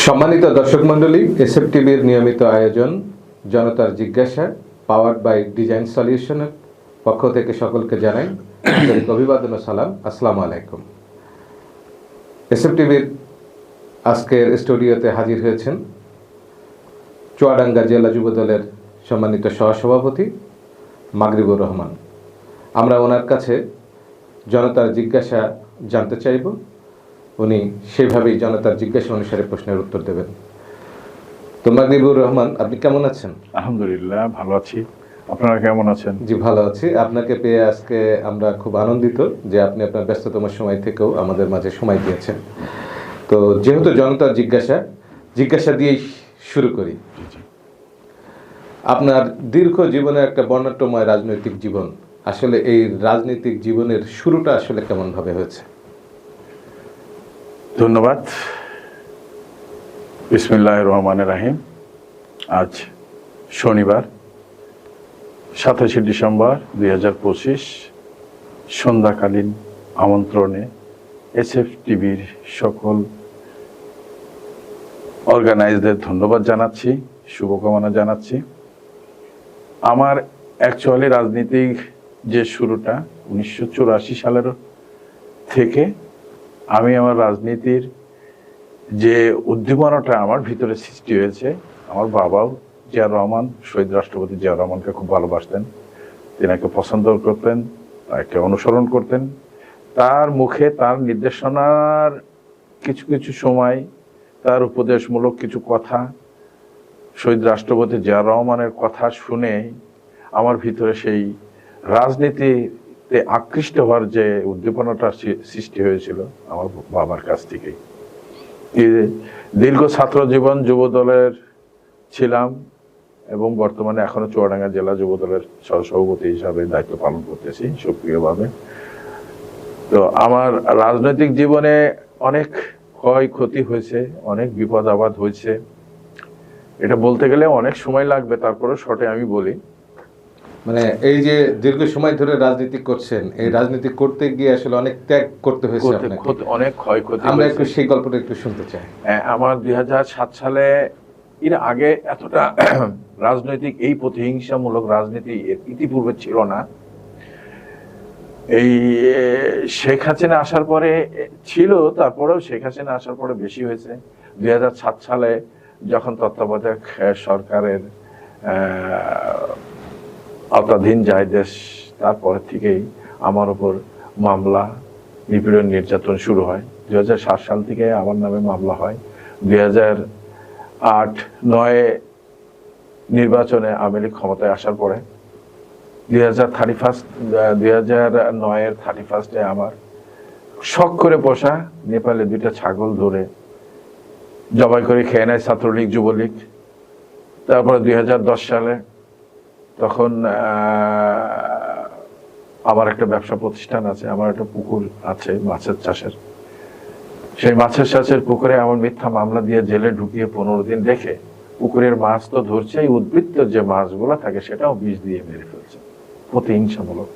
সম্মানিত দর্শক মণ্ডলী, এসএফ টিভির নিয়মিত আয়োজন জনতার জিজ্ঞাসা পাওয়ার্ড বাই ডিজাইন সলিউশনের পক্ষ থেকে সকলকে জানাই আন্তরিক অভিবাদন ও সালাম। আসসালামু আলাইকুম। এসএফ টিভির আজকের স্টুডিওতে হাজির হয়েছেন চুয়াডাঙ্গা জেলা যুবদলের সম্মানিত সহসভাপতি মাগরিবুর রহমান। আমরা ওনার কাছে জনতার জিজ্ঞাসা জানতে চাইব, উনি সেভাবেই জনতার জিজ্ঞাসা অনুসারে প্রশ্নের উত্তর দেবেন। তো মাগরিবুর রহমান, আপনি কেমন আছেন? আলহামদুলিল্লাহ, ভালো আছি। আপনারা কেমন আছেন? জি, ভালো আছি। আপনাকে পেয়ে আজকে আমরা খুব আনন্দিত যে আপনি আপনার ব্যস্ততম সময় থেকেও আমাদের মাঝে সময় দিয়েছেন। তো যেহেতু জনতার জিজ্ঞাসা দিয়েই শুরু করি। আপনার দীর্ঘ জীবনে একটা বর্ণাঢ্যময় রাজনৈতিক জীবন, আসলে এই রাজনৈতিক জীবনের শুরুটা আসলে কেমন ভাবে হয়েছে? ধন্যবাদ। বিসমিল্লাহির রহমানির রহিম। আজ শনিবার 27 ডিসেম্বর 2025 সন্ধ্যাকালীন আমন্ত্রণে এসএফ টিভির সকল অর্গানাইজদের ধন্যবাদ জানাচ্ছি, শুভকামনা জানাচ্ছি। আমার অ্যাকচুয়ালি রাজনীতিক যে শুরুটা 1984 সালের থেকে আমি আমার রাজনীতির যে উদ্দীপনাটা আমার ভিতরে সৃষ্টি হয়েছে, আমার বাবাও জিয়া রহমান, শহীদ রাষ্ট্রপতি জিয়া রহমানকে খুব ভালোবাসতেন, তিনাকে পছন্দ করতেন, তাকে অনুসরণ করতেন। তার মুখে তার নির্দেশনার কিছু কিছু সময় তার উপদেশমূলক কিছু কথা, শহীদ রাষ্ট্রপতি জিয়া রহমানের কথা শুনে আমার ভিতরে সেই রাজনীতিতে আকৃষ্ট হওয়ার যে উদ্দীপনাটা সৃষ্টি হয়েছিল আমার বাবার কাছ থেকেই। দীর্ঘ ছাত্র জীবন যুবদলের ছিলাম এবং বর্তমানে এখনো চুয়াডাঙ্গা জেলা যুবদলের সহসভাপতি হিসাবে দায়িত্ব পালন করতেছি সক্রিয়ভাবে। তো আমার রাজনৈতিক জীবনে অনেক ক্ষয়ক্ষতি হয়েছে, অনেক বিপদ আপদ হয়েছে। এটা বলতে গেলে অনেক সময় লাগবে, তারপরে শর্টে আমি বলি। মানে এই যে দীর্ঘ সময় ধরে রাজনীতি করছেন, এই রাজনীতি করতে গিয়ে আসলে অনেক ত্যাগ করতে হয়েছে আপনাকে, অনেক ক্ষয়ক্ষতি। আমরা একটু সেই গল্পটা একটু শুনতে চাই। আমার 2007 সালে, এর আগে এতটা রাজনৈতিক এই প্রতিহিংসামূলক রাজনীতি ইতিপূর্বে ছিল না। এই শেখ হাসিনা আসার পরে ছিল, তারপরেও শেখ হাসিনা আসার পরে বেশি হয়েছে। 2007 সালে যখন তত্ত্বাবধায়ক সরকারের আওতাধীন যায় দেশ, তারপর থেকেই আমার উপর মামলা, নিপীড়ন, নির্যাতন শুরু হয়। 2007 সাল থেকে আমার নামে মামলা হয়। 2008-09 নির্বাচনে আওয়ামী লীগ ক্ষমতায় আসার পরে 2009-এর 31 আমার শখ করে পোষা নেপালে 2টা ছাগল ধরে জবাই করে খেয়ে নেয় ছাত্রলীগ, যুবলীগ। তারপরে 2010 সালে তখন আমার একটা ব্যবসা প্রতিষ্ঠান আছে, আমার একটা পুকুর আছে মাছের চাষের। সেই মাছের চাষের পুকুরে আমার মিথ্যা মামলা দিয়ে জেলে ঢুকিয়ে 15 দিন রেখে পুকুরের মাছ তো ধরছে, এই উদ্বৃত্ত যে মাছগুলো থাকে সেটাও বিষ দিয়ে মেরে ফেলছে, প্রতিহিংসামূলক।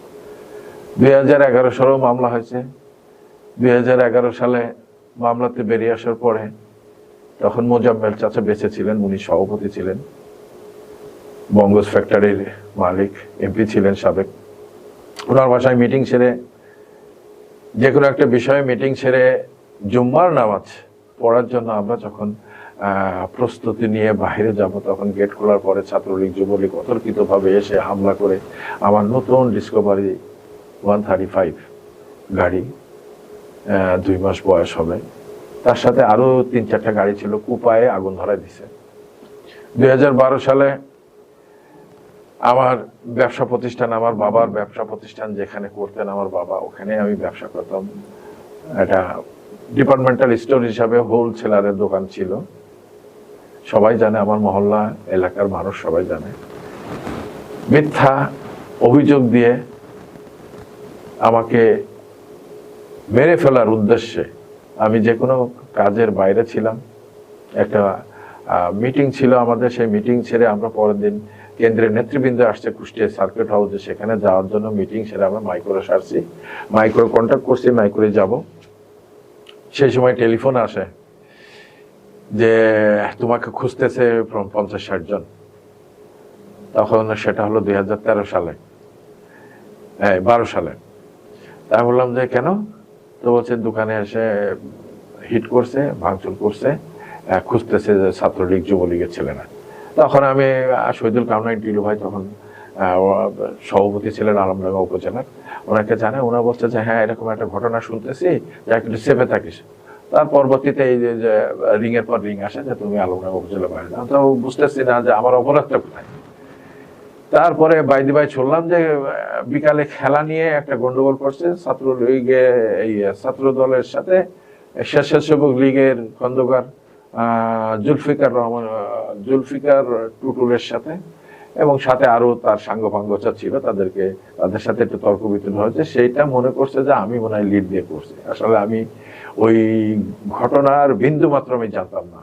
2011 সালেও মামলা হয়েছে। 2011 সালে মামলাতে বেরিয়ে আসার পরে তখন মোজাম্মেল চাচা বেঁচে ছিলেন, উনি সভাপতি ছিলেন, বঙ্গজ ফ্যাক্টরির মালিক, এমপি ছিলেন সাবেক। ওনার বাসায় মিটিং সেরে, যে কোনো একটা বিষয়ে মিটিং সেরে জুম্মার নামাজ পড়ার জন্য আমরা যখন প্রস্তুতি নিয়ে বাইরে যাব, তখন গেট খোলার পরে ছাত্রলীগ, যুবলীগ অতর্কিতভাবে এসে হামলা করে আমার নতুন ডিসকভারি 135 গাড়ি, 2 মাস বয়স হবে, তার সাথে আরো 3-4টা গাড়ি ছিল, কুপায়ে আগুন ধরায় দিছে। 2012 সালে আমার ব্যবসা প্রতিষ্ঠান, আমার বাবার ব্যবসা প্রতিষ্ঠান যেখানে করতেন আমার বাবা, ওখানে আমি ব্যবসা করতাম। এটা ডিপার্টমেন্টাল স্টোর হিসাবে হোলসেলারের দোকান ছিল, সবাই জানে, আমার মহল্লা এলাকার মানুষ সবাই জানে। মিথ্যা অভিযোগ দিয়ে আমাকে মেরে ফেলার উদ্দেশ্যে আমি যে কোনো কাজের বাইরে ছিলাম। একটা মিটিং ছিল আমাদের, সেই মিটিং ছেড়ে আমরা পরের দিন কেন্দ্রের নেতৃবৃন্দ আসছে কুষ্টিয়া সার্কিট হাউসে, সেখানে যাওয়ার জন্য মিটিং সেরে আমরা মাইক্রোরে সারছি, মাইক্রো কন্ট্যাক্ট করছি, মাইক্রোরে যাব। সেই সময় টেলিফোন আসে যে তোমাকে খুঁজতেছে 50-60 জন। তখন সেটা হলো 2013 সালে, 12 সালে। তা বললাম যে কেন? তো বলছে দোকানে এসে হিট করছে, ভাঙচুর করছে, খুঁজতেছে যে ছাত্রলীগ যুবলীগের ছেলেরা। তখন আমি শহীদুল কামনা টিলু ভাই তখন সভাপতি ছিলেন আলমডাঙ্গা উপজেলার, ওনাকে জানে। ওনারা বলছে যে হ্যাঁ এরকম একটা ঘটনা শুনতেছি, যা একটু সেফে থাকিস। তার পরবর্তীতে এই যে রিং এর পর রিং আসে যে তুমি আলমডাঙ্গা উপজেলা বাইরে যাও, তো বুঝতেছি না যে আমার অপরাধটা কোথায়। তারপরে বাইদি ভাই শুনলাম যে বিকালে খেলা নিয়ে একটা গন্ডগোল করছে ছাত্রলীগে, এই ছাত্র দলের সাথে স্বেচ্ছাসেবক লীগের খন্দকার জুলফিকার টুটুলের সাথে, এবং সাথে আরো তার সাঙ্গপাঙ্গচা ছিল, তাদের সাথে একটু তর্ক বিতর্ক হয়েছে। সেইটা মনে করছে যে আমি মনে হয় লিড দিয়ে করছি। আসলে আমি ওই ঘটনার বিন্দু মাত্র আমি জানতাম না।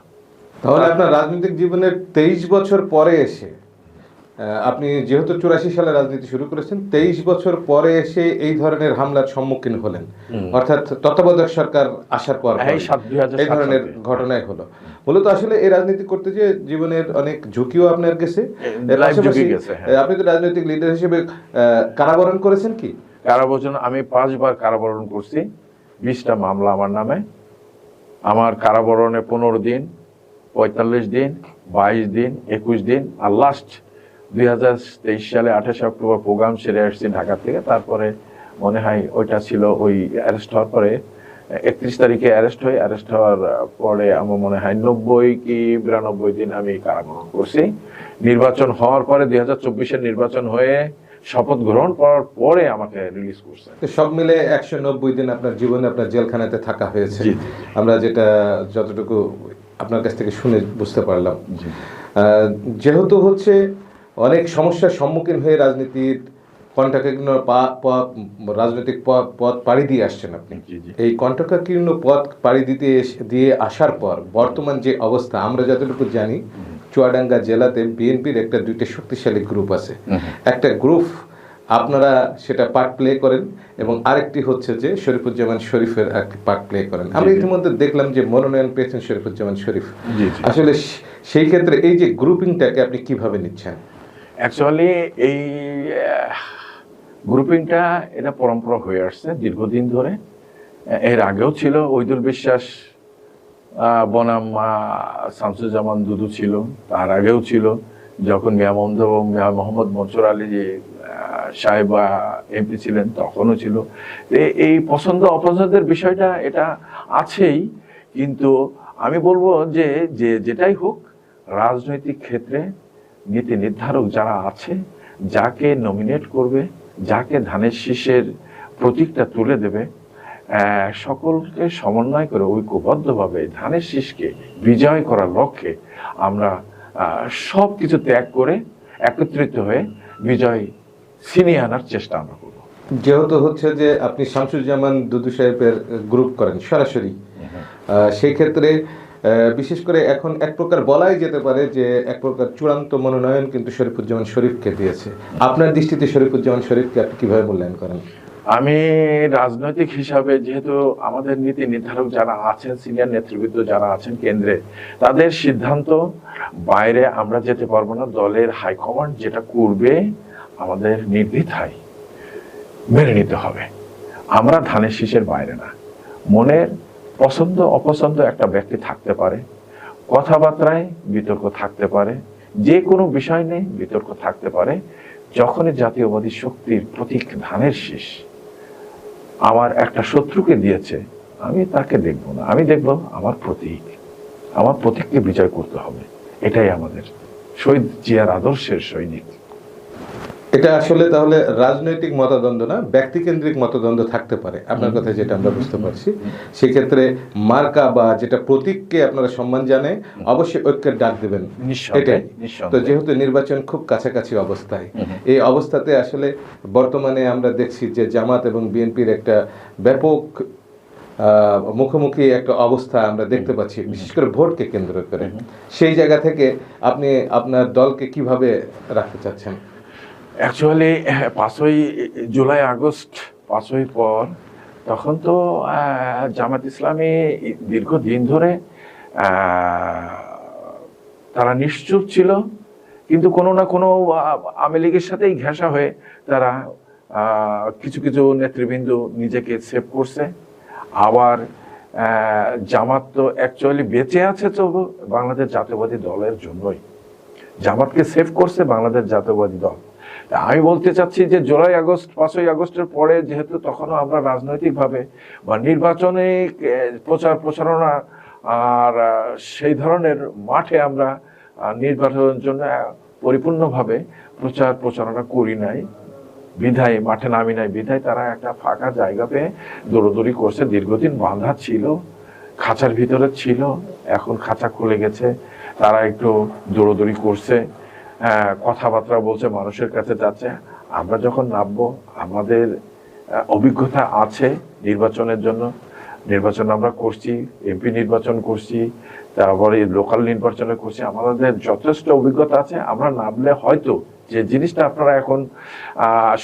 তাহলে আপনার রাজনৈতিক জীবনের 23 বছর পরে এসে, আপনি যেহেতু 84 সালে রাজনীতি শুরু করেছেন, 23 বছর পরে এসে এই ধরনের হামলার সম্মুখীন হলেন, অর্থাৎ তত্ত্বাবধায়ক সরকার আসার পর এই ধরনের ঘটনাই হলো। মূলত আসলে এই রাজনীতি করতে যে জীবনের অনেক ঝুঁকিও আপনার গেছে। আপনি তো রাজনৈতিক লিডার হিসেবে কারাবরণ করেছেন কি? কারাবরণ আমি 5 বার কারাবরণ করছি, 20টা মামলা আমার নামে। আমার কারাবরণে 15 দিন, 45 দিন, 22 দিন, 21 দিন, আর লাস্ট 2023 সালে 28 অক্টোবর প্রোগ্রাম সেরে আসছি ঢাকা থেকে। তারপরে মনে হয় ওইটা ছিল ওই অ্যারেস্ট হওয়ার পরে 31 তারিখে অ্যারেস্ট হওয়ার পরে আমার মনে হয় 90 কি 92 দিন আমি কারাবরণ করছি। নির্বাচন হওয়ার পরে 2024-এর নির্বাচন হয়ে শপথ গ্রহণ করার পরে আমাকে রিলিজ করছে। সব মিলে 190 দিন আপনার জীবনে আপনার জেলখানাতে থাকা হয়েছে, আমরা যেটা যতটুকু আপনার কাছ থেকে শুনে বুঝতে পারলাম। যেহেতু হচ্ছে অনেক সমস্যার সম্মুখীন হয়ে রাজনীতির কণ্টকাকীর্ণ রাজনৈতিক পথ পাড়ি দিয়ে আসছেন আপনি। এই কণ্টকাকীর্ণ পথ পাড়ি দিয়ে আসার পর বর্তমান যে অবস্থা, আমরা যতটুকু জানি চুয়াডাঙ্গা জেলাতে বিএনপির একটা 2টা শক্তিশালী গ্রুপ আছে। একটা গ্রুপ আপনারা সেটা পার্ট প্লে করেন, এবং আরেকটি হচ্ছে যে শরীফুজ্জামান শরীফের একটি পার্ট প্লে করেন। আমরা ইতিমধ্যে দেখলাম যে মনোনয়ন পেয়েছেন শরীফুজ্জামান শরীফ। আসলে সেই ক্ষেত্রে এই যে গ্রুপিংটাকে আপনি কিভাবে নিচ্ছেন? অ্যাকচুয়ালি এই গ্রুপিংটা এটা পরম্পরা হয়ে আসছে দীর্ঘদিন ধরে। এর আগেও ছিল ঐদুল বিশ্বাস বনাম শামসুজ্জামান দুদু ছিল, তার আগেও ছিল যখন মিয়া মোহাম্মদ মনসুর আলী সাহেব এমপি ছিলেন তখনও ছিল। এই পছন্দ অপছন্দের বিষয়টা এটা আছেই, কিন্তু আমি বলবো যে যেটাই হোক রাজনৈতিক ক্ষেত্রে নীতি নির্ধারক যারা আছে, যাকে নমিনেট করবে, যাকে ধানের শীষের প্রতীকটা তুলে দেবে, সকলকে সমন্বয় করে ঐক্যবদ্ধভাবে ধানের শীষকে বিজয় করার লক্ষ্যে আমরা সব কিছু ত্যাগ করে একত্রিত হয়ে বিজয় ছিনিয়ে আনার চেষ্টা আমরা করব। যেহেতু হচ্ছে যে আপনি শামসুজ্জামান দুদু সাহেবের গ্রুপ করেন সরাসরি, সেই ক্ষেত্রে বিশেষ করে এখন এক প্রকার বলাই যেতে পারে যে এক প্রকার চূড়ান্ত মনোনয়ন কিন্তু শরীফুজ্জামান শরীফকে দিয়েছে। আপনার দৃষ্টিতে শরীফুজ্জামান শরীফকে আপনি কিভাবে মূল্যায়ন করেন? আমি রাজনৈতিক হিসাবে, যেহেতু আমাদের নীতি নির্ধারক যারা আছেন, সিনিয়র নেতৃবৃন্দ যারা আছেন কেন্দ্রে, তাদের সিদ্ধান্ত বাইরে আমরা যেতে পারবো না। দলের হাইকমান্ড যেটা করবে আমাদের নির্দ্বিধায় মেনে নিতে হবে। আমরা ধানের শীষের বাইরে না। মনের পছন্দ অপছন্দ একটা ব্যক্তি থাকতে পারে, কথাবার্তায় বিতর্ক থাকতে পারে, যে কোনো বিষয় নিয়ে বিতর্ক থাকতে পারে। যখনই জাতীয়বাদী শক্তির প্রতীক ধানের শীষ আমার একটা শত্রুকে দিয়েছে, আমি তাকে দেখব না, আমি দেখব আমার প্রতীককে বিজয় করতে হবে। এটাই আমাদের শহীদ জিয়ার আদর্শের সৈনিক। এটা আসলে তাহলে রাজনৈতিক মতদ্বন্দ্ব না, ব্যক্তিকেন্দ্রিক মতদ্বন্দ্ব থাকতে পারে আপনার কথা, যেটা আমরা বুঝতে পারছি। সেক্ষেত্রে মার্কা বা যেটা প্রতীককে আপনারা সম্মান জানায় অবশ্যই ঐক্যের ডাক দেবেন, এটাই। তো যেহেতু নির্বাচন খুব কাছাকাছি অবস্থায়, এই অবস্থাতে আসলে বর্তমানে আমরা দেখছি যে জামাত এবং বিএনপির একটা ব্যাপক মুখোমুখি একটা অবস্থা আমরা দেখতে পাচ্ছি, বিশেষ করে ভোটকে কেন্দ্র করে। সেই জায়গা থেকে আপনি আপনার দলকে কিভাবে রাখতে চাচ্ছেন? অ্যাকচুয়ালি 5ই জুলাই আগস্ট 5ই পর তখন তো জামাত ইসলামী দীর্ঘদিন ধরে তারা নিশ্চুপ ছিল, কিন্তু কোনো না কোনো আওয়ামী লীগের সাথেই ঘেঁষা হয়ে তারা কিছু কিছু নেতৃবৃন্দ নিজেকে সেভ করছে। আবার জামাত তো অ্যাকচুয়ালি বেঁচে আছে তো বাংলাদেশ জাতীয়বাদী দলের জন্যই, জামাতকে সেভ করছে বাংলাদেশ জাতীয়বাদী দল। আমি বলতে চাচ্ছি যে জুলাই আগস্ট 5ই আগস্টের পরে যেহেতু তখনও আমরা রাজনৈতিকভাবে বা নির্বাচনে প্রচার প্রচারণা আর সেই ধরনের মাঠে আমরা নির্বাচনের জন্য পরিপূর্ণভাবে প্রচার প্রচারণা করি নাই, বিধায় মাঠে নামি নাই, বিধায় তারা একটা ফাঁকা জায়গা পেয়ে দৌড়দৌড়ি করছে। দীর্ঘদিন বাঁধা ছিল, খাঁচার ভিতরে ছিল, এখন খাঁচা খুলে গেছে, তারা একটু দৌড়দৌড়ি করছে, কথাবার্তা বলছে, মানুষের কাছে যাচ্ছে। আমরা যখন নামবো, আমাদের অভিজ্ঞতা আছে নির্বাচনের জন্য, নির্বাচন আমরা করছি, এমপি নির্বাচন করছি, তারপরে লোকাল নির্বাচনে করছি, আমাদের যথেষ্ট অভিজ্ঞতা আছে। আমরা নামলে হয়তো যে জিনিসটা আপনারা এখন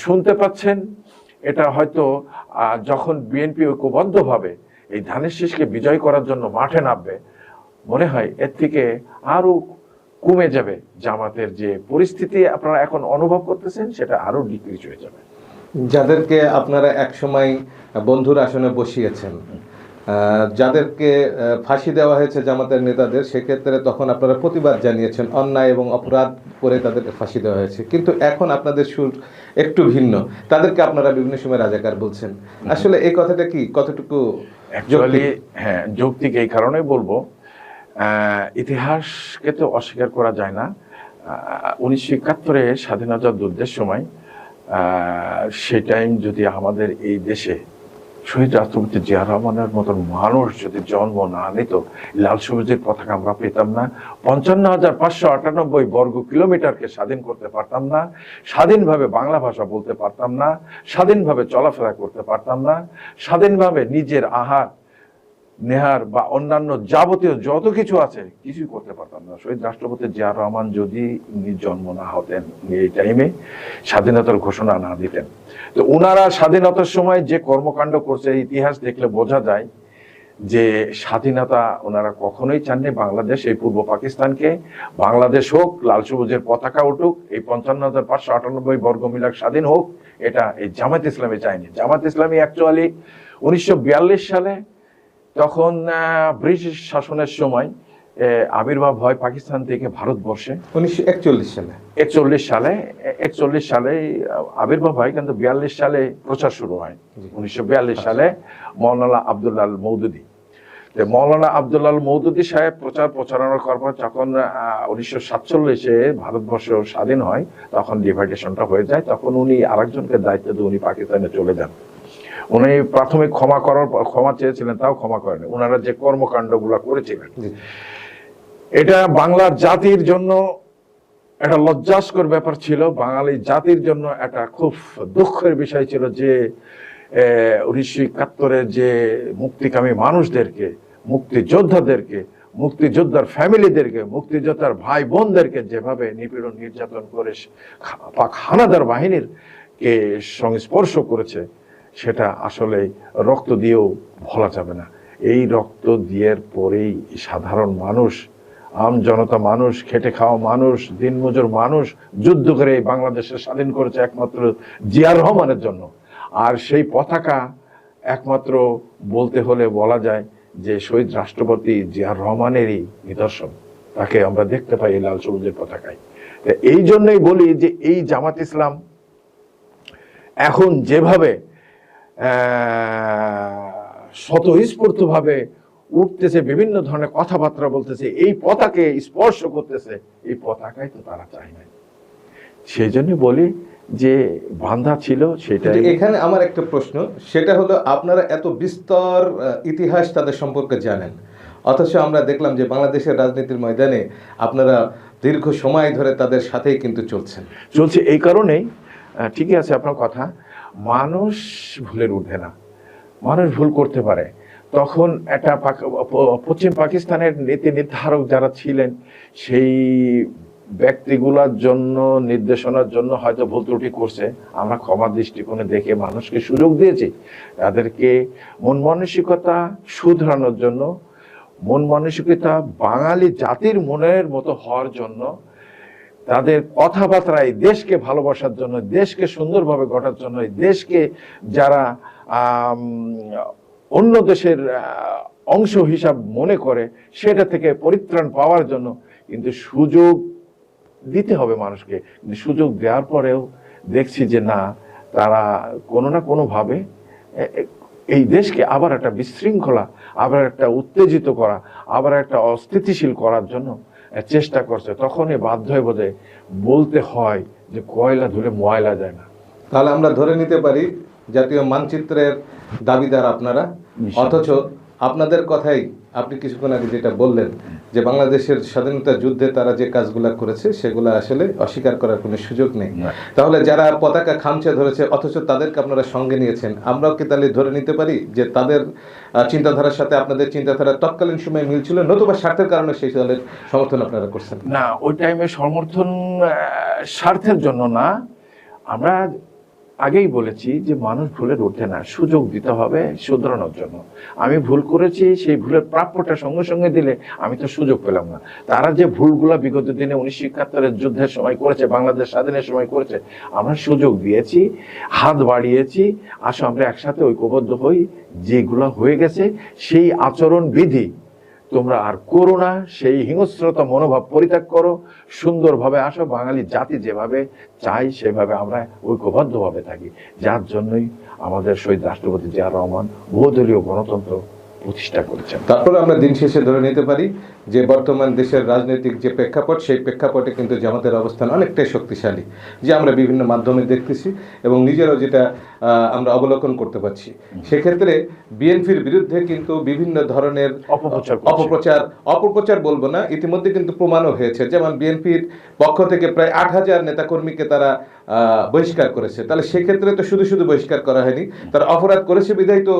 শুনতে পাচ্ছেন, এটা হয়তো যখন বিএনপি ঐক্যবদ্ধভাবে এই ধানের শীষকে বিজয় করার জন্য মাঠে নামবে, মনে হয় এর থেকে আরো কমে যাবে জামাতের যে পরিস্থিতি আপনারা এখন অনুভব করতেছেন, সেটা আরো ডিক্রিজ হয়ে যাবে। যাদেরকে আপনারা একসময় বন্ধুর আসনে বসিয়েছেন, যাদেরকে ফাঁসি দেওয়া হয়েছে জামাতের নেতাদের, সেক্ষেত্রে তখন আপনারা প্রতিবাদ জানিয়েছেন, অন্যায় এবং অপরাধ করে তাদেরকে ফাঁসি দেওয়া হয়েছে। কিন্তু এখন আপনাদের সুর একটু ভিন্ন, তাদেরকে আপনারা বিভিন্ন সময় রাজাকার বলছেন। আসলে এই কথাটা কি কতটুকু অ্যাকচুয়ালি? হ্যাঁ, যৌক্তিক এই কারণে বলবো, ইতিহাসকে তো অস্বীকার করা যায় না। 1971-এ স্বাধীনতা যুদ্ধের সময় সেই টাইম যদি আমাদের এই দেশে শহীদ রাষ্ট্রপতি জিয়া রহমানের মতন মানুষ যদি জন্ম না নিত, লাল সবুজের পতাকা আমরা পেতাম না, 55,598 বর্গ কিলোমিটারকে স্বাধীন করতে পারতাম না, স্বাধীনভাবে বাংলা ভাষা বলতে পারতাম না, স্বাধীনভাবে চলাফেরা করতে পারতাম না, স্বাধীনভাবে নিজের আহার নেহার বা অন্যান্য যাবতীয় যত কিছু আছে কিছুই করতে পারতাম না। শহীদ রাষ্ট্রপতি জিয়া রহমান যদি জন্ম না হতেন, এই টাইমে স্বাধীনতার ঘোষণা না দিতেন, তো ওনারা স্বাধীনতার সময় যে কর্মকাণ্ড করছে, ইতিহাস দেখলে বোঝা যায় যে স্বাধীনতা ওনারা কখনোই চাননি বাংলাদেশ, এই পূর্ব পাকিস্তানকে বাংলাদেশ হোক, লাল সবুজের পতাকা উঠুক, এই 55,598 বর্গ মিটার স্বাধীন হোক, এটা এই জামাত ইসলামী চায়নি। জামাত ইসলামী অ্যাকচুয়ালি 1942 সালে, তখন ব্রিটিশ শাসনের সময় আবির্ভাব হয় পাকিস্তান থেকে ভারতবর্ষে 1941 সালে। 41 সালে আবির্ভাব হয়, কিন্তু 42 সালে প্রচার শুরু হয়। 1942 সালে মৌলানা আব্দুল্লাহ আল মওদুদী, মৌলানা আব্দুল্লাহ আল মওদুদী সাহেব প্রচার প্রচারণা করবার, যখন 1947-এ ভারতবর্ষ স্বাধীন হয়, তখন ডিভাইডেশনটা হয়ে যায়, তখন উনি আরেকজনকে দায়িত্ব দিয়ে উনি পাকিস্তানে চলে যান। উনি প্রাথমিক ক্ষমা চেয়েছিলেন, তাও ক্ষমা করেন। ওনারা যে কর্মকাণ্ডগুলো করেছিলেন, এটা বাংলার জাতির জন্য একটা লজ্জাস্কর ব্যাপার ছিল, বাঙালি জাতির জন্য একটা খুব দুঃখের বিষয় ছিল যে 1971-এ যে মুক্তিকামী মানুষদেরকে, মুক্তিযোদ্ধাদেরকে, মুক্তিযোদ্ধার ফ্যামিলিদেরকে, মুক্তিযোদ্ধার ভাই বোনদেরকে যেভাবে নিপীড়ন নির্যাতন করে পাক হানাদার বাহিনীর কে সংস্পর্শ করেছে, সেটা আসলে রক্ত দিয়েও ভোলা যাবে না। এই রক্ত দিয়ের পরেই সাধারণ মানুষ, আম জনতা মানুষ, খেটে খাওয়া মানুষ, দিনমজুর মানুষ যুদ্ধ করে এই বাংলাদেশের স্বাধীন করেছে একমাত্র জিয়া রহমানের জন্য। আর সেই পতাকা একমাত্র বলতে হলে বলা যায় যে শহীদ রাষ্ট্রপতি জিয়া রহমানেরই নিদর্শন, তাকে আমরা দেখতে পাই এই লাল সবুজের পতাকায়। এই জন্যই বলি যে এই জামাত ইসলাম এখন যেভাবে স্বতঃস্ফূর্তভাবে উঠতেছে, বিভিন্ন ধরনের কথাবার্তা বলতেছে, এই পতাকে স্পর্শ করতেছে, এই পতাকায় তো তারা চায় না। সেই জন্য বলি যে বান্ধা ছিল সেটা। এখানে আমার একটা প্রশ্ন, সেটা হলো আপনারা এত বিস্তর ইতিহাস তাদের সম্পর্কে জানেন, অথচ আমরা দেখলাম যে বাংলাদেশের রাজনীতির ময়দানে আপনারা দীর্ঘ সময় ধরে তাদের সাথেই কিন্তু চলছে। এই কারণেই ঠিকই আছে আপনার কথা, মানুষ ভুলের ঊর্ধ্বে না, মানুষ ভুল করতে পারে। তখন একটা পশ্চিম পাকিস্তানের নীতি নির্ধারক যারা ছিলেন, সেই ব্যক্তিগুলোর জন্য, নির্দেশনার জন্য হয়তো ভুল ত্রুটি করছে, আমরা ক্ষমা দৃষ্টিকোণে দেখে মানুষকে সুযোগ দিয়েছি, তাদেরকে মন মানসিকতা শুধরানোর জন্য, মন মানসিকতা বাঙালি জাতির মনের মতো হওয়ার জন্য, তাদের কথাবার্তায় দেশকে ভালোবাসার জন্য, দেশকে সুন্দরভাবে গড়ার জন্য, দেশকে যারা অন্য দেশের অংশ হিসাব মনে করে সেটা থেকে পরিত্রাণ পাওয়ার জন্য কিন্তু সুযোগ দিতে হবে মানুষকে। কিন্তু সুযোগ দেওয়ার পরেও দেখছি যে না, তারা কোনো না কোনোভাবে এই দেশকে আবার একটা বিশৃঙ্খলা, আবার একটা উত্তেজিত করা, আবার একটা অস্থিতিশীল করার জন্য চেষ্টা করছে। তখনই বাধ্য হয়ে বোধ বলতে হয় যে কয়লা ধুলে ময়লা যায় না। তাহলে আমরা ধরে নিতে পারি জাতীয় মানচিত্রের দাবিদার আপনারা, অথচ আপনাদের কথাই আপনি কিছুক্ষণ আগে যেটা বললেন যে বাংলাদেশের স্বাধীনতা যুদ্ধে তারা যে কাজগুলো করেছে সেগুলো আসলে অস্বীকার করার কোনো সুযোগ নেই। তাহলে যারা পতাকা খামচে ধরেছে অথচ তাদেরকে আপনারা সঙ্গে নিয়েছেন, আমরাও কি তাহলে ধরে নিতে পারি যে তাদের চিন্তাধারার সাথে আপনাদের চিন্তাধারা তৎকালীন সময়ে মিল ছিল, নতুবা স্বার্থের কারণে সেই দলের সমর্থন আপনারা করছেন? না, ওই টাইমে সমর্থন স্বার্থের জন্য না। আমরা আগেই বলেছি যে মানুষ ভুলের ঊর্ধ্বে না, সুযোগ দিতে হবে শুধরানোর জন্য। আমি ভুল করেছি, সেই ভুলের প্রাপ্যটা সঙ্গে সঙ্গে দিলে আমি তো সুযোগ পেলাম না। তারা যে ভুলগুলা বিগত দিনে 1971 যুদ্ধের সময় করেছে, বাংলাদেশ স্বাধীনের সময় করেছে, আমরা সুযোগ দিয়েছি, হাত বাড়িয়েছি, আসো আমরা একসাথে ঐক্যবদ্ধ হই। যেগুলো হয়ে গেছে সেই আচরণ বিধি তোমরা আর করো না, সেই হিংস্রতা মনোভাব পরিত্যাগ করো, সুন্দরভাবে আসো। বাঙালি জাতি যেভাবে চাই সেভাবে আমরা ঐক্যবদ্ধভাবে থাকি, যার জন্যই আমাদের শহীদ রাষ্ট্রপতি জিয়াউর রহমান বহুদলীয় গণতন্ত্র প্রতিষ্ঠা করেছেন। তারপরে আমরা দিন শেষে ধরে নিতে পারি যে বর্তমান দেশের রাজনৈতিক যে প্রেক্ষাপট, সেই প্রেক্ষাপটে কিন্তু জামাতের অবস্থান অনেকটাই শক্তিশালী, যে আমরা বিভিন্ন মাধ্যমে দেখতেছি এবং নিজেরাও যেটা আমরা অবলোকন করতে পারছি। সেক্ষেত্রে বিএনপির বিরুদ্ধে কিন্তু বিভিন্ন ধরনের অপপ্রচার বলবো না, ইতিমধ্যে কিন্তু প্রমাণও হয়েছে। যেমন বিএনপির পক্ষ থেকে প্রায় 8,000 নেতাকর্মীকে তারা বহিষ্কার করেছে। তাহলে সেক্ষেত্রে তো শুধু শুধু বহিষ্কার করা হয়নি, তারা অপরাধ করেছে বিধায় তো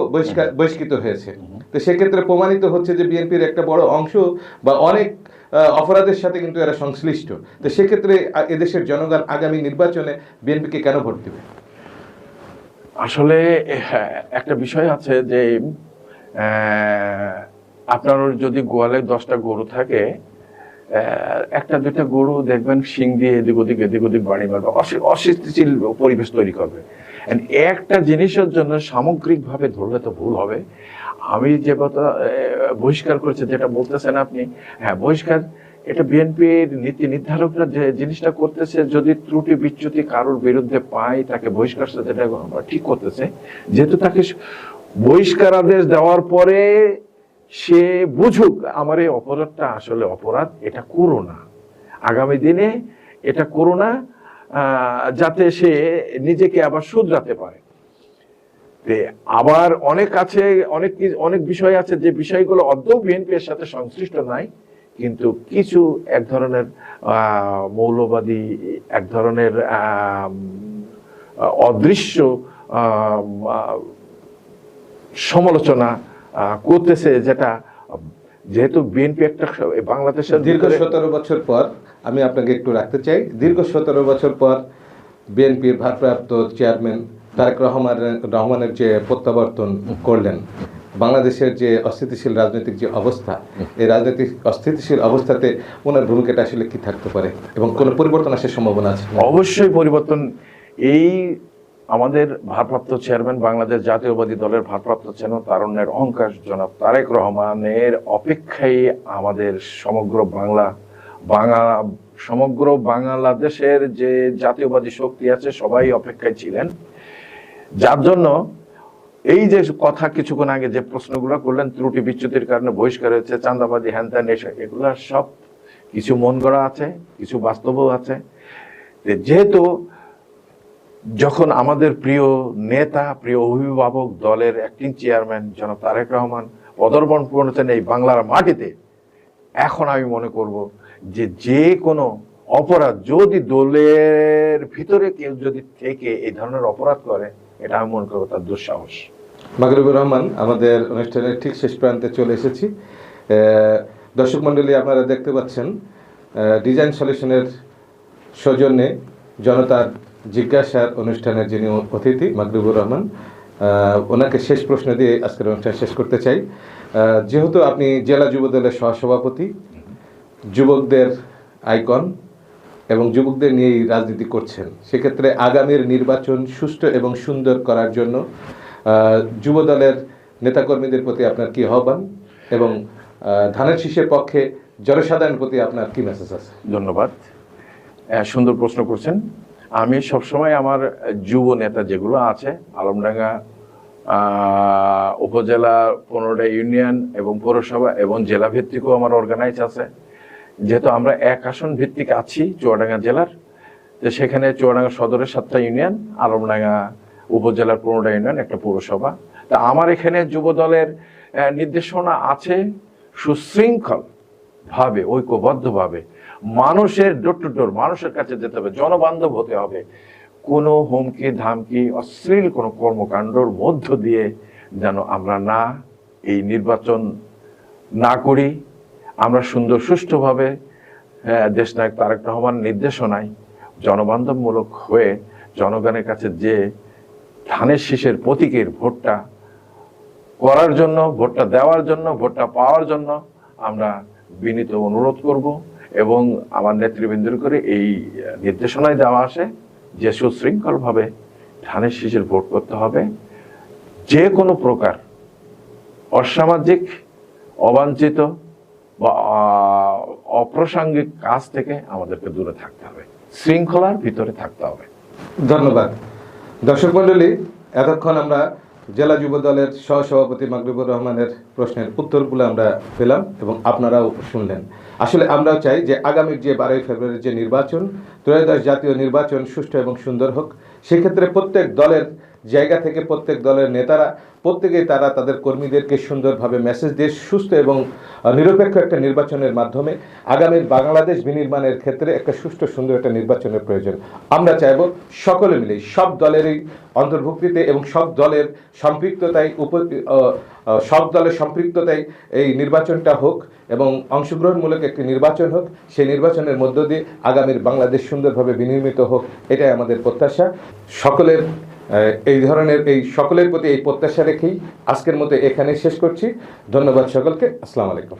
বহিষ্কৃত হয়েছে। তো সেক্ষেত্রে প্রমাণিত হচ্ছে যে বিএনপির একটা বড় অংশ বা অনেক অপরাধের সাথে কিন্তু এরা সংশ্লিষ্ট। তো সেক্ষেত্রে এদেশের জনগণ আগামী নির্বাচনে বিএনপিকে কেন ভোট দেবে? আসলে একটা বিষয় আছে যে আপনার যদি গোয়ালে 10টা গরু থাকে, একটা দুটা গরু দেখবেন শিং দিয়ে এদিক ওদিক বাড়ি মারবে, অস্থিতিশীল পরিবেশ তৈরি করবে। একটা জিনিসের জন্য সামগ্রিকভাবে ধরলে তো ভুল হবে। আমি যে কথা বহিষ্কার করেছে যেটা বলতেছেন আপনি, হ্যাঁ বহিষ্কার, এটা বিএনপির নীতি নির্ধারকরা যে জিনিসটা করতেছে, যদি ত্রুটি বিচ্যুতি কারোর বিরুদ্ধে পায় তাকে বহিষ্কার যেটা ঠিক করতেছে। যেহেতু তাকে বহিষ্কার আদেশ দেওয়ার পরে সে বুঝুক আমার এই অপরাধটা আসলে অপরাধ, এটা করো না, আগামী দিনে এটা করো না, যাতে সে নিজেকে আবার শুধরাতে পারে। আবার অনেক বিষয় আছে যে বিষয়গুলো অদ্যও বিএনপি এর সাথে সংশ্লিষ্ট নাই, কিন্তু কিছু এক ধরনের মৌলবাদী, এক ধরনের অদৃশ্য সমালোচনা করতেছে, যেটা যেহেতু বিএনপি একটা বাংলাদেশের দীর্ঘ 17 বছর পর, আমি আপনাকে একটু রাখতে চাই, দীর্ঘ 17 বছর পর বিএনপির ভারপ্রাপ্ত চেয়ারম্যান তারেক রহমানের যে প্রত্যাবর্তন করলেন, বাংলাদেশের যে অস্থিতিশীল রাজনৈতিক যে অবস্থা, এই রাজনৈতিক অস্থিতিশীল অবস্থাতে ওনার ভূমিকাটা আসলে কি থাকতে পারে এবং কোনো পরিবর্তন আসার সম্ভাবনা আছে? অবশ্যই পরিবর্তন। এই আমাদের ভারপ্রাপ্ত চেয়ারম্যান, বাংলাদেশ জাতীয়বাদী দলের ভারপ্রাপ্ত চেয়ারম্যান, তারুণ্যের অহংকার জনাব তারেক রহমানের অপেক্ষায় আমাদের সমগ্র বাংলাদেশের যে জাতীয়বাদী শক্তি আছে সবাই অপেক্ষায় ছিলেন। যার জন্য এই যে কথা কিছুক্ষণ আগে যে প্রশ্নগুলো করলেন, ত্রুটি বিচ্যুতির কারণে বহিষ্কার হয়েছে, চাঁদাবাদী হ্যানত্যান, এগুলা সব কিছু মন গড়া আছে, কিছু বাস্তবও আছে। যেহেতু যখন আমাদের প্রিয় নেতা, প্রিয় অভিভাবক দলের অ্যাক্টিং চেয়ারম্যান জনাব তারেক রহমান পদার্পণ করেছেন এই বাংলার মাটিতে, এখন আমি মনে করব যে কোনো অপরাধ যদি দলের ভিতরে কেউ যদি থেকে এই ধরনের অপরাধ করে, এটা আমি মনে করবো তার দুঃসাহস। মাগরিবুর রহমান, আমাদের অনুষ্ঠানের ঠিক শেষ প্রান্তে চলে এসেছি। দর্শক মণ্ডলী, আপনারা দেখতে পাচ্ছেন ডিজাইন সলিউশনের সৌজন্যে জনতার জিজ্ঞাসার অনুষ্ঠানের যিনি অতিথি মাগরিবুর রহমান, ওনাকে শেষ প্রশ্ন দিয়ে আজকের অনুষ্ঠান শেষ করতে চাই। যেহেতু আপনি জেলা যুবদলের সহসভাপতি, যুবকদের আইকন এবং যুবকদের নিয়েই রাজনীতি করছেন, সেক্ষেত্রে আগামীর নির্বাচন সুষ্ঠু এবং সুন্দর করার জন্য যুবদলের নেতাকর্মীদের প্রতি আপনার কি আহ্বান এবং ধানের শীষের পক্ষে জনসাধারণের প্রতি আপনার কি মেসেজ আছে? ধন্যবাদ, সুন্দর প্রশ্ন করছেন। আমি সবসময় আমার যুব নেতা যেগুলো আছে আলমডাঙ্গা উপজেলা 15টা ইউনিয়ন এবং পৌরসভা এবং জেলা ভিত্তিকও আমার অর্গানাইজ আছে, যেহেতু আমরা এক আসন ভিত্তিক আছি চুয়াডাঙ্গা জেলার, তো সেখানে চুয়াডাঙ্গা সদরের 7টা ইউনিয়ন, আলমডাঙ্গা উপজেলার 15টা ইউনিয়ন, একটা পৌরসভা। তা আমার এখানে যুব দলের নির্দেশনা আছে সুশৃঙ্খল ভাবে, ঐক্যবদ্ধভাবে মানুষের ডোর টু ডোর, মানুষের কাছে যেতে হবে, জনবান্ধব হতে হবে। কোনো হুমকি ধামকি অশ্লীল কোনো কর্মকাণ্ডর মধ্য দিয়ে যেন আমরা এই নির্বাচন না করি। আমরা সুন্দর সুষ্ঠুভাবে দেশনায়ক তারেক রহমান নির্দেশনায় জনবান্ধবমূলক হয়ে জনগণের কাছে যে ধানের শীষের প্রতীকের ভোটটা করার জন্য, ভোটটা দেওয়ার জন্য, ভোটটা পাওয়ার জন্য আমরা বিনীত অনুরোধ করব। এবং আমার নেতৃবৃন্দের করে এই নির্দেশনায় দেওয়া আসে যে সুশৃঙ্খলভাবে ধানের শীষের ভোট করতে হবে। যে কোনো প্রকার অসামাজিক, অবাঞ্ছিত বা অপ্রাসঙ্গিক কাজ থেকে আমাদেরকে দূরে থাকতে হবে, শৃঙ্খলার ভিতরে থাকতে হবে। ধন্যবাদ। দর্শক মণ্ডলী, এতক্ষণ আমরা জেলা যুব দলের সহসভাপতি মাগরিবুর রহমানের প্রশ্নের উত্তরগুলো আমরা পেলাম এবং আপনারাও শুনলেন। আসলে আমরাও চাই যে আগামীর যে 12ই ফেব্রুয়ারির যে নির্বাচন, ত্রয়োদশ জাতীয় নির্বাচন সুষ্ঠু এবং সুন্দর হোক। সেক্ষেত্রে প্রত্যেক দলের জায়গা থেকে প্রত্যেক দলের নেতারা প্রত্যেকেই তারা তাদের কর্মীদেরকে সুন্দরভাবে মেসেজ দিয়ে সুস্থ এবং নিরপেক্ষ একটা নির্বাচনের মাধ্যমে আগামীর বাংলাদেশ বিনির্মাণের ক্ষেত্রে একটা সুষ্ঠু সুন্দর একটা নির্বাচনের প্রয়োজন। আমরা চাইব সকলে মিলে সব দলেরই অন্তর্ভুক্তিতে এবং সব দলের সম্পৃক্ততায় সব দলের সম্পৃক্ততায় এই নির্বাচনটা হোক এবং অংশগ্রহণমূলক একটি নির্বাচন হোক। সেই নির্বাচনের মধ্য দিয়ে আগামীর বাংলাদেশ সুন্দরভাবে বিনির্মিত হোক, এটাই আমাদের প্রত্যাশা। সকলের সকলের প্রতি এই প্রত্যাশা রেখেই আজকের মতো এখানেই শেষ করছি। ধন্যবাদ সকলকে। আসসালামু আলাইকুম।